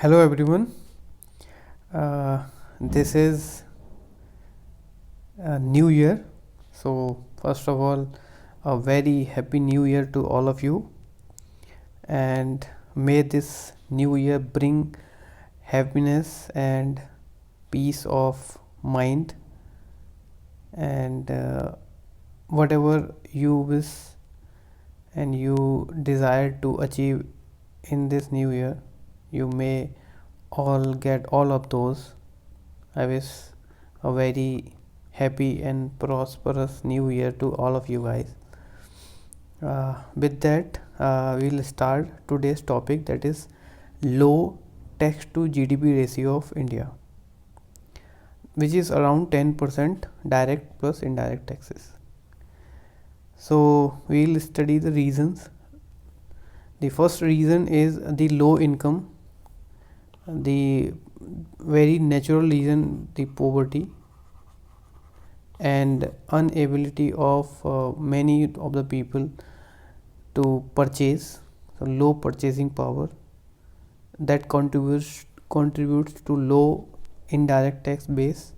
Hello everyone. This is New Year. So first of all, a very happy New Year to all of you, and may this New Year bring happiness and peace of mind, and whatever you wish and you desire to achieve in this New Year, you may all get all of those. I wish a very happy and prosperous new year to all of you guys. With that, we'll start today's topic, that is low tax to GDP ratio of India, which is around 10% direct plus indirect taxes. So we'll study the reasons. The first reason is the low income, the very natural reason, the poverty and inability of many of the people to purchase, so low purchasing power, that contributes to low indirect tax base.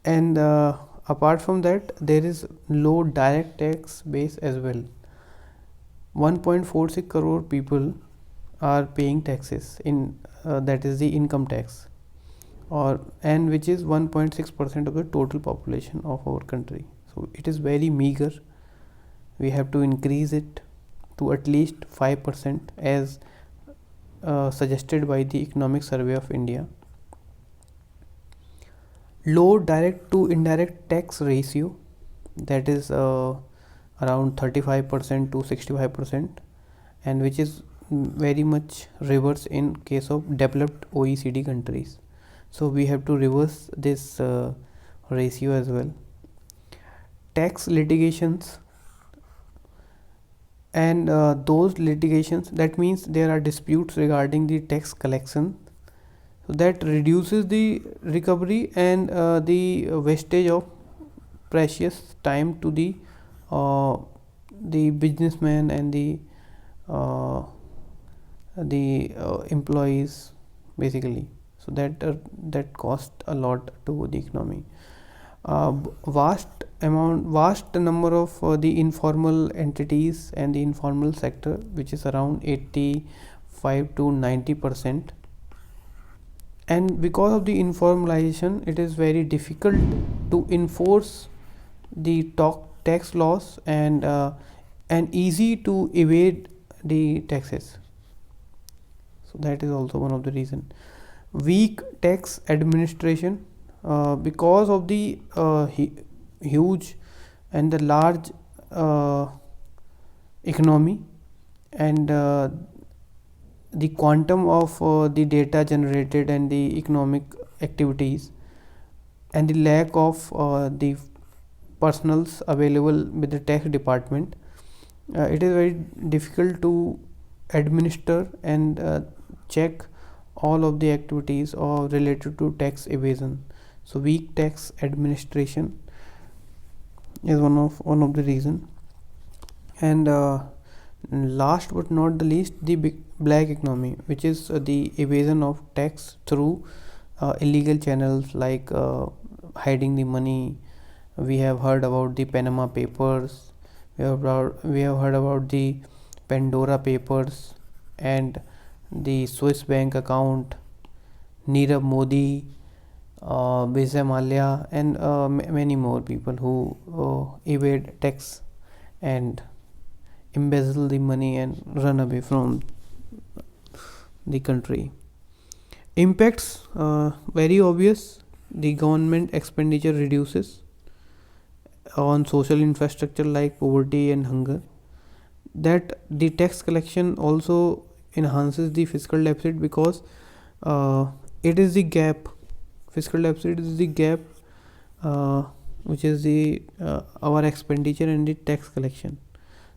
And apart from that, there is low direct tax base as well. 1.46 crore people are paying taxes in that is the income tax, and which is 1.6% of the total population of our country. So it is very meager. We have to increase it to at least 5% as suggested by the Economic Survey of India. Low direct to indirect tax ratio, that is around 35% to 65%, and which is very much reverse in case of developed OECD countries. So we have to reverse this ratio as well. Tax litigations, and those litigations, that means there are disputes regarding the tax collection, so that reduces the recovery and the wastage of precious time to the businessman and the employees basically. So that cost a lot to the economy. Vast number of the informal entities and the informal sector, which is around 85 to 90%. And because of the informalization, it is very difficult to enforce the tax laws, and easy to evade the taxes. So that is also one of the reason. Weak tax administration, because of the huge and the large economy, and the quantum of the data generated and the economic activities, and the lack of the personals available with the tax department, it is very difficult to administer and check all of the activities or related to tax evasion. So weak tax administration is one of the reason. And last but not the least, the black economy, which is the evasion of tax through illegal channels like hiding the money. We have heard about the Panama Papers, we have heard about the Pandora Papers, and the Swiss bank account, Nirav Modi, Vijay Mallya, and many more people who evade tax and embezzle the money and run away from the country. Impacts, very obvious. The government expenditure reduces on social infrastructure like poverty and hunger. That the tax collection also enhances the fiscal deficit, because it is the gap. Fiscal deficit is the gap, which is the our expenditure and the tax collection.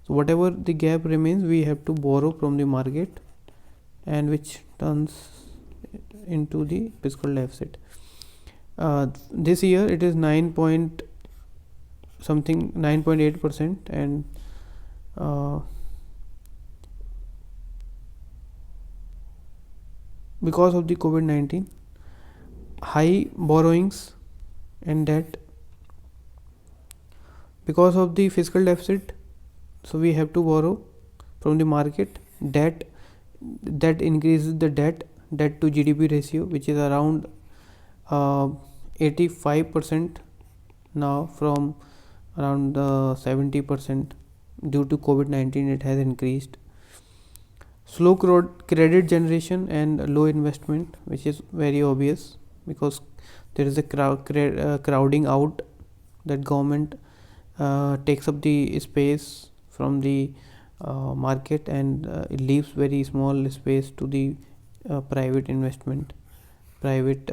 So whatever the gap remains, we have to borrow from the market, and which turns into the fiscal deficit. This year it is 9.8%, and because of the COVID-19, high borrowings and debt. Because of the fiscal deficit, so we have to borrow from the market. Debt, that increases the debt to GDP ratio, which is around 85% now, from around 70%. Due to COVID-19, it has increased. Slow credit generation and low investment, which is very obvious, because there is a crowding out, that government takes up the space from the market, and it leaves very small space to the private investment, private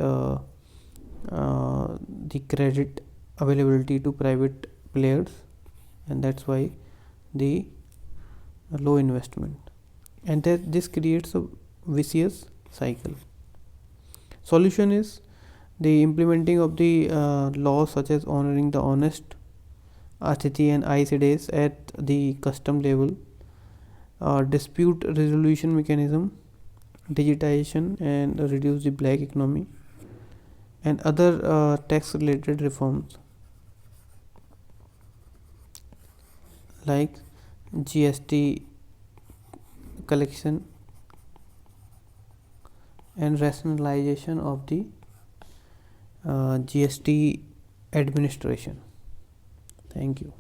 the credit availability to private players, and that's why the low investment, and that this creates a vicious cycle. Solution is the implementing of the laws such as honoring the honest, Atiti and IC days at the custom level, dispute resolution mechanism, digitization and reduce the black economy, and other tax related reforms like GST collection and rationalization of the GST administration. Thank you.